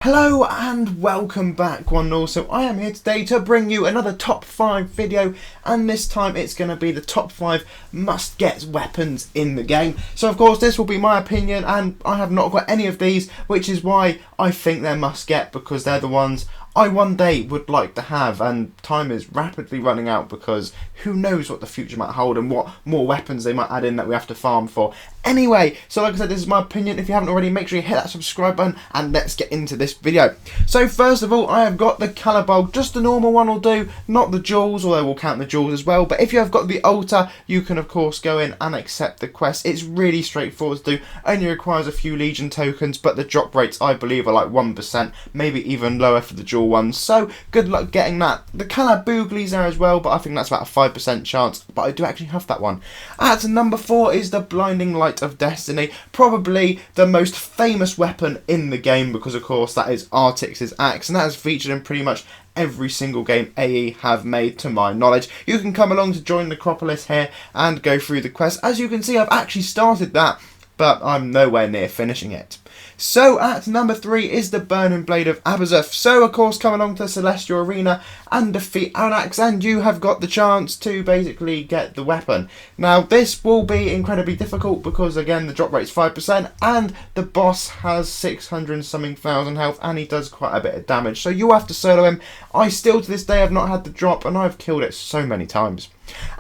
Hello and welcome back one and all. So I am here today to bring you another top 5 video, and this time it's going to be the top 5 must get weapons in the game. So of course this will be my opinion, and I have not got any of these, which is why I think they're must get, because they're the ones I one day would like to have, and time is rapidly running out because who knows what the future might hold and what more weapons they might add in that we have to farm for. Anyway, so like I said, this is my opinion. If you haven't already, make sure you hit that subscribe button and let's get into this video. So first of all, I have got the Colorbulb. Just the normal one will do, not the jewels, although we'll count the jewels as well. But if you have got the altar, you can of course go in and accept the quest. It's really straightforward to do, only requires a few Legion tokens, but the drop rates I believe are like 1%, maybe even lower for the jewel ones. So good luck getting that. The Caladbolg's there as well, but I think that's about a 5% chance, but I do actually have that one. At number 4 is the Blinding Light of Destiny, probably the most famous weapon in the game, because of course that is Artix's axe, and that is featured in pretty much every single game AE have made to my knowledge. You can come along to join Necropolis here and go through the quest. As you can see, I've actually started that, but I'm nowhere near finishing it. So at number 3 is the Burning Blade of Abezeth. So of course come along to Celestial Arena and defeat Anax, and you have got the chance to basically get the weapon. Now this will be incredibly difficult because again the drop rate is 5% and the boss has 600 and something thousand health, and he does quite a bit of damage. So you have to solo him. I still to this day have not had the drop, and I've killed it so many times.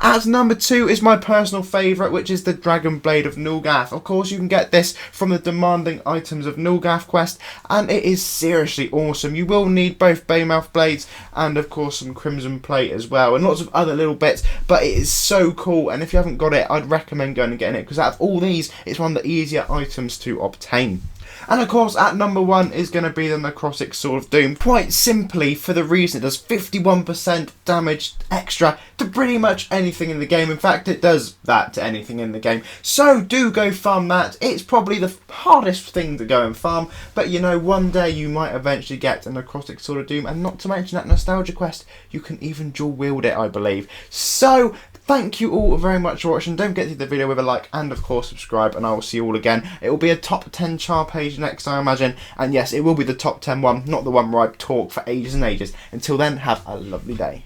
At number 2 is my personal favourite, which is the DragonBlade of Nulgath. Of course you can get this from the Demanding Items of Nulgath quest, and it is seriously awesome. You will need both Baymouth blades and of course some Crimson plate as well, and lots of other little bits, but it is so cool, and if you haven't got it I'd recommend going and getting it, because out of all these it's one of the easier items to obtain. And of course at number 1 is going to be the Necrotic Sword of Doom, quite simply for the reason it does 51% damage extra to pretty much anything in the game. In fact, it does that to anything in the game, so do go farm that. It's probably the hardest thing to go and farm, but you know, one day you might eventually get a Necrotic Sword of Doom, and not to mention that nostalgia quest, you can even dual wield it I believe. So thank you all very much for watching. Don't forget to hit the video with a like and of course subscribe, and I will see you all again. It will be a top 10 chart page next I imagine, and yes, it will be the top 10 one, not the one where I talk for ages and ages. Until then, have a lovely day.